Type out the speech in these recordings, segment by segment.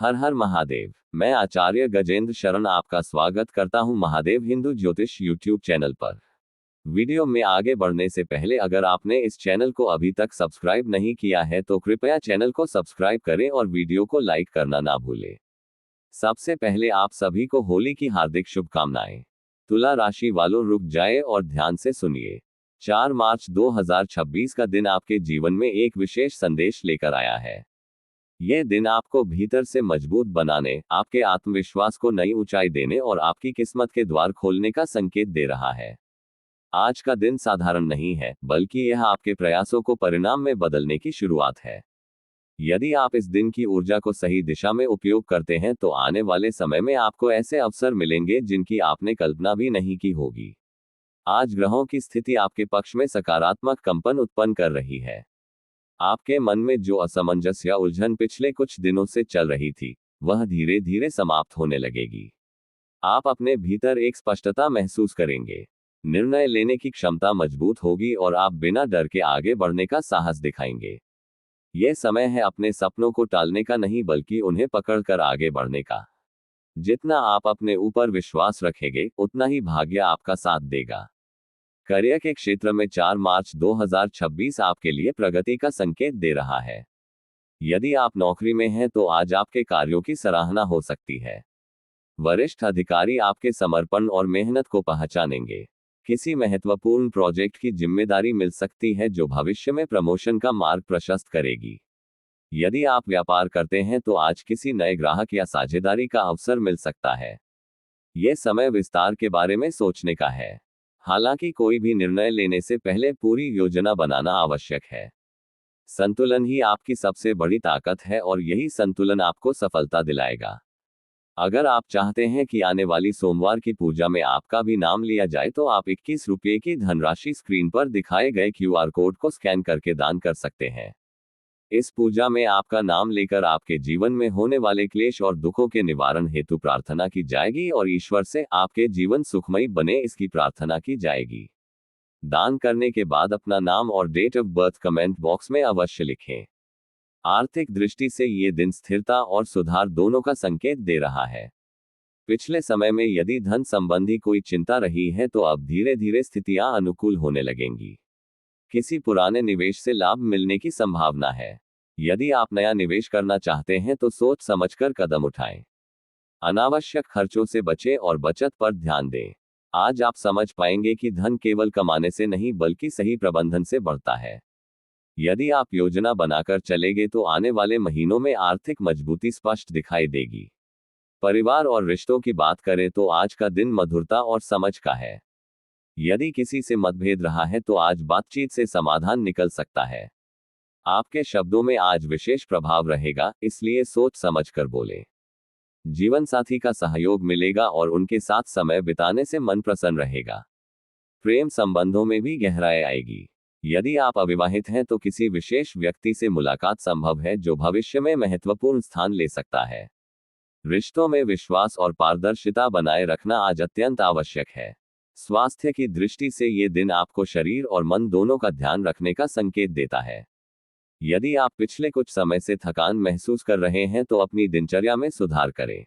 हर हर महादेव। मैं आचार्य गजेंद्र शरण आपका स्वागत करता हूं महादेव हिंदू ज्योतिष यूट्यूब चैनल पर। वीडियो में आगे बढ़ने से पहले अगर आपने इस चैनल को अभी तक सब्सक्राइब नहीं किया है तो कृपया चैनल को सब्सक्राइब करें और वीडियो को लाइक करना ना भूलें। सबसे पहले आप सभी को होली की हार्दिक शुभकामनाएं। तुला राशि वालों रुक जाए और ध्यान से सुनिए। 4 मार्च 2026 का दिन आपके जीवन में एक विशेष संदेश लेकर आया है। यह दिन आपको भीतर से मजबूत बनाने, आपके आत्मविश्वास को नई ऊंचाई देने और आपकी किस्मत के द्वार खोलने का संकेत दे रहा है। आज का दिन साधारण नहीं है, बल्कि यह आपके प्रयासों को परिणाम में बदलने की शुरुआत है। यदि आप इस दिन की ऊर्जा को सही दिशा में उपयोग करते हैं तो आने वाले समय में आपको ऐसे अवसर मिलेंगे जिनकी आपने कल्पना भी नहीं की होगी। आज ग्रहों की स्थिति आपके पक्ष में सकारात्मक कंपन उत्पन्न कर रही है। आपके मन में जो असमंजस या उलझन पिछले कुछ दिनों से चल रही थी, वह धीरे धीरे समाप्त होने लगेगी। आप अपने भीतर एक स्पष्टता महसूस करेंगे। निर्णय लेने की क्षमता मजबूत होगी और आप बिना डर के आगे बढ़ने का साहस दिखाएंगे। यह समय है अपने सपनों को टालने का नहीं, बल्कि उन्हें पकड़कर आगे बढ़ने का। जितना आप अपने ऊपर विश्वास रखेंगे, उतना ही भाग्य आपका साथ देगा। करियर के क्षेत्र में 4 मार्च 2026 आपके लिए प्रगति का संकेत दे रहा है। यदि आप नौकरी में हैं तो आज आपके कार्यों की सराहना हो सकती है। वरिष्ठ अधिकारी आपके समर्पण और मेहनत को पहचानेंगे। किसी महत्वपूर्ण प्रोजेक्ट की जिम्मेदारी मिल सकती है जो भविष्य में प्रमोशन का मार्ग प्रशस्त करेगी। यदि आप व्यापार करते हैं तो आज किसी नए ग्राहक या साझेदारी का अवसर मिल सकता है। यह समय विस्तार के बारे में सोचने का है। हालांकि कोई भी निर्णय लेने से पहले पूरी योजना बनाना आवश्यक है। संतुलन ही आपकी सबसे बड़ी ताकत है और यही संतुलन आपको सफलता दिलाएगा। अगर आप चाहते हैं कि आने वाली सोमवार की पूजा में आपका भी नाम लिया जाए तो आप 21 रुपये की धनराशि स्क्रीन पर दिखाए गए QR कोड को स्कैन करके दान कर सकते हैं। इस पूजा में आपका नाम लेकर आपके जीवन में होने वाले क्लेश और दुखों के निवारण हेतु प्रार्थना की जाएगी और ईश्वर से आपके जीवन सुखमय बने इसकी प्रार्थना की जाएगी। दान करने के बाद अपना नाम और date of birth comment box में अवश्य लिखें। आर्थिक दृष्टि से ये दिन स्थिरता और सुधार दोनों का संकेत दे रहा है। पिछले समय में यदि धन संबंधी कोई चिंता रही है तो अब धीरे धीरे स्थितियां अनुकूल होने लगेंगी। किसी पुराने निवेश से लाभ मिलने की संभावना है। यदि आप नया निवेश करना चाहते हैं तो सोच समझकर कदम उठाएं। अनावश्यक खर्चों से बचें और बचत पर ध्यान दें। आज आप समझ पाएंगे कि धन केवल कमाने से नहीं बल्कि सही प्रबंधन से बढ़ता है। यदि आप योजना बनाकर चलेंगे तो आने वाले महीनों में आर्थिक मजबूती स्पष्ट दिखाई देगी। परिवार और रिश्तों की बात करें तो आज का दिन मधुरता और समझ का है। यदि किसी से मतभेद रहा है तो आज बातचीत से समाधान निकल सकता है। आपके शब्दों में आज विशेष प्रभाव रहेगा, इसलिए सोच समझकर बोलें। जीवन साथी का सहयोग मिलेगा और उनके साथ समय बिताने से मन प्रसन्न रहेगा। प्रेम संबंधों में भी गहराई आएगी। यदि आप अविवाहित हैं तो किसी विशेष व्यक्ति से मुलाकात संभव है जो भविष्य में महत्वपूर्ण स्थान ले सकता है। रिश्तों में विश्वास और पारदर्शिता बनाए रखना आज अत्यंत आवश्यक है। स्वास्थ्य की दृष्टि से ये दिन आपको शरीर और मन दोनों का ध्यान रखने का संकेत देता है। यदि आप पिछले कुछ समय से थकान महसूस कर रहे हैं तो अपनी दिनचर्या में सुधार करें।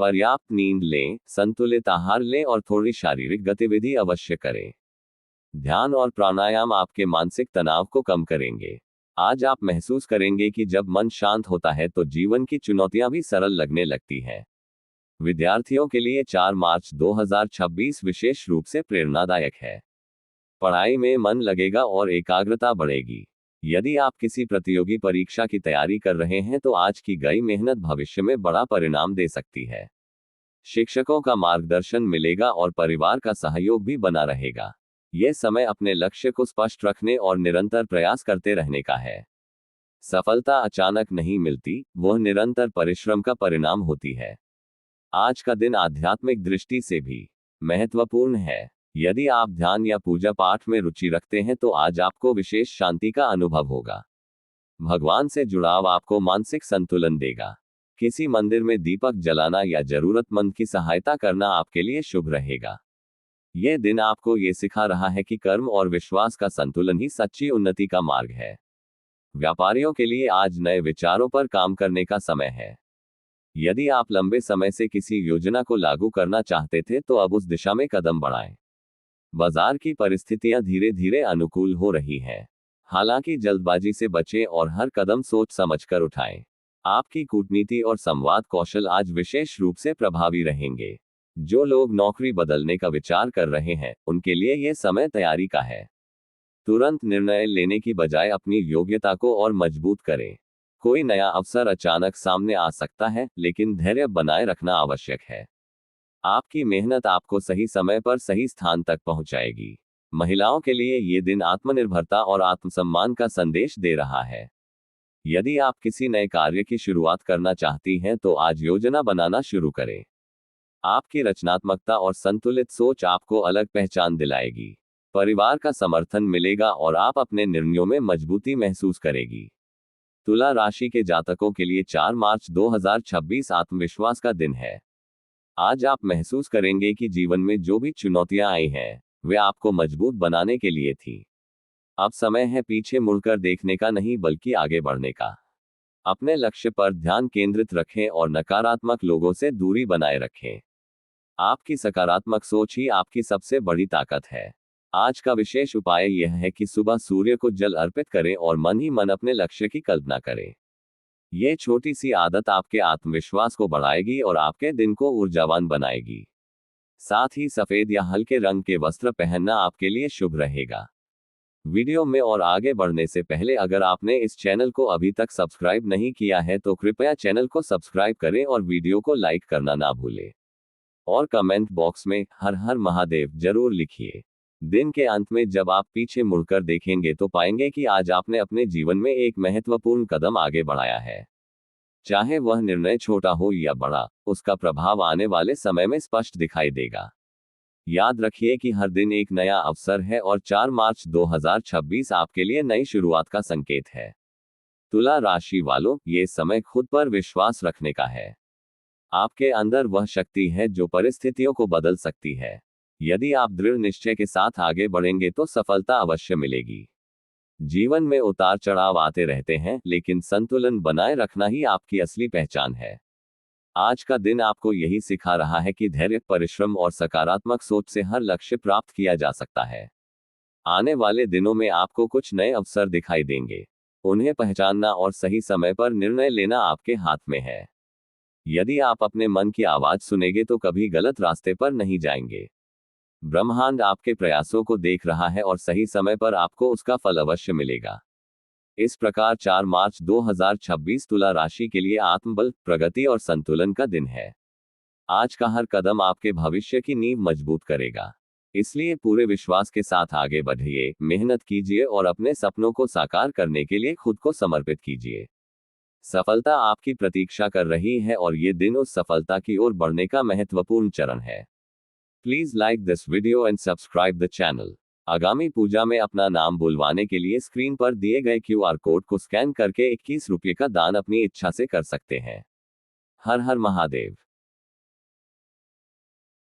पर्याप्त नींद लें, संतुलित आहार लें और थोड़ी शारीरिक गतिविधि अवश्य करें। ध्यान और प्राणायाम आपके मानसिक तनाव को कम करेंगे। आज आप महसूस करेंगे कि जब मन शांत होता है तो जीवन की चुनौतियां भी सरल लगने लगती हैं। विद्यार्थियों के लिए 4 मार्च 2026 विशेष रूप से प्रेरणादायक है। पढ़ाई में मन लगेगा और एकाग्रता बढ़ेगी। यदि आप किसी प्रतियोगी परीक्षा की तैयारी कर रहे हैं तो आज की गई मेहनत भविष्य में बड़ा परिणाम दे सकती है। शिक्षकों का मार्गदर्शन मिलेगा और परिवार का सहयोग भी बना रहेगा। यह समय अपने लक्ष्य को स्पष्ट रखने और निरंतर प्रयास करते रहने का है। सफलता अचानक नहीं मिलती, वह निरंतर परिश्रम का परिणाम होती है। आज का दिन आध्यात्मिक दृष्टि से भी महत्वपूर्ण है। यदि आप ध्यान या पूजा पाठ में रुचि रखते हैं तो आज आपको विशेष शांति का अनुभव होगा। भगवान से जुड़ाव आपको मानसिक संतुलन देगा। किसी मंदिर में दीपक जलाना या जरूरतमंद की सहायता करना आपके लिए शुभ रहेगा। यह दिन आपको ये सिखा रहा है कि कर्म और विश्वास का संतुलन ही सच्ची उन्नति का मार्ग है। व्यापारियों के लिए आज नए विचारों पर काम करने का समय है। यदि आप लंबे समय से किसी योजना को लागू करना चाहते थे तो अब उस दिशा में कदम बढ़ाएं। बाजार की परिस्थितियां धीरे धीरे अनुकूल हो रही हैं। हालांकि जल्दबाजी से बचें और हर कदम सोच समझकर उठाएं। आपकी कूटनीति और संवाद कौशल आज विशेष रूप से प्रभावी रहेंगे। जो लोग नौकरी बदलने का विचार कर रहे हैं, उनके लिए यह समय तैयारी का है। तुरंत निर्णय लेने की बजाय अपनी योग्यता को और मजबूत करें। कोई नया अवसर अचानक सामने आ सकता है, लेकिन धैर्य बनाए रखना आवश्यक है। आपकी मेहनत आपको सही समय पर सही स्थान तक पहुंचाएगी। महिलाओं के लिए ये दिन आत्मनिर्भरता और आत्मसम्मान का संदेश दे रहा है। यदि आप किसी नए कार्य की शुरुआत करना चाहती हैं तो आज योजना बनाना शुरू करें। आपकी रचनात्मकता और संतुलित सोच आपको अलग पहचान दिलाएगी। परिवार का समर्थन मिलेगा और आप अपने निर्णयों में मजबूती महसूस करेगी। तुला राशि के जातकों के लिए 4 मार्च 2026 आत्मविश्वास का दिन है। आज आप महसूस करेंगे कि जीवन में जो भी चुनौतियां आई हैं, वे आपको मजबूत बनाने के लिए थी। अब समय है पीछे मुड़कर देखने का नहीं, बल्कि आगे बढ़ने का। अपने लक्ष्य पर ध्यान केंद्रित रखें और नकारात्मक लोगों से दूरी बनाए रखें। आपकी सकारात्मक सोच ही आपकी सबसे बड़ी ताकत है। आज का विशेष उपाय यह है कि सुबह सूर्य को जल अर्पित करें और मन ही मन अपने लक्ष्य की कल्पना करें। यह छोटी सी आदत आपके आत्मविश्वास को बढ़ाएगी और आपके दिन को ऊर्जावान बनाएगी। साथ ही सफेद या हल्के रंग के वस्त्र पहनना आपके लिए शुभ रहेगा। वीडियो में और आगे बढ़ने से पहले अगर आपने इस चैनल को अभी तक सब्सक्राइब नहीं किया है तो कृपया चैनल को सब्सक्राइब करें और वीडियो को लाइक करना ना भूलें। और कमेंट बॉक्स में हर हर महादेव जरूर लिखिए। दिन के अंत में जब आप पीछे मुड़कर देखेंगे तो पाएंगे कि आज आपने अपने जीवन में एक महत्वपूर्ण कदम आगे बढ़ाया है। चाहे वह निर्णय छोटा हो या बड़ा, उसका प्रभाव आने वाले समय में स्पष्ट दिखाई देगा। याद रखिए कि हर दिन एक नया अवसर है और 4 मार्च 2026 आपके लिए नई शुरुआत का संकेत है। तुला राशि वालों, ये समय खुद पर विश्वास रखने का है। आपके अंदर वह शक्ति है जो परिस्थितियों को बदल सकती है। यदि आप दृढ़ निश्चय के साथ आगे बढ़ेंगे तो सफलता अवश्य मिलेगी। जीवन में उतार चढ़ाव आते रहते हैं, लेकिन संतुलन बनाए रखना ही आपकी असली पहचान है। आज का दिन आपको यही सिखा रहा है कि धैर्य, परिश्रम और सकारात्मक सोच से हर लक्ष्य प्राप्त किया जा सकता है। आने वाले दिनों में आपको कुछ नए अवसर दिखाई देंगे। उन्हें पहचानना और सही समय पर निर्णय लेना आपके हाथ में है। यदि आप अपने मन की आवाज सुनेंगे तो कभी गलत रास्ते पर नहीं जाएंगे। ब्रह्मांड आपके प्रयासों को देख रहा है और सही समय पर आपको उसका फल अवश्य मिलेगा। इस प्रकार 4 मार्च 2026 तुला राशि के लिए आत्मबल, प्रगति और संतुलन का दिन है। आज का हर कदम आपके भविष्य की नींव मजबूत करेगा। इसलिए पूरे विश्वास के साथ आगे बढ़िए, मेहनत कीजिए और अपने सपनों को साकार करने के लिए खुद को समर्पित कीजिए। सफलता आपकी प्रतीक्षा कर रही है और ये दिन उस सफलता की ओर बढ़ने का महत्वपूर्ण चरण है। Please like this video and subscribe the channel. आगामी पूजा में अपना नाम बुलवाने के लिए स्क्रीन पर दिए गए QR कोड को स्कैन करके 21 रुपये का दान अपनी इच्छा से कर सकते हैं। हर हर महादेव।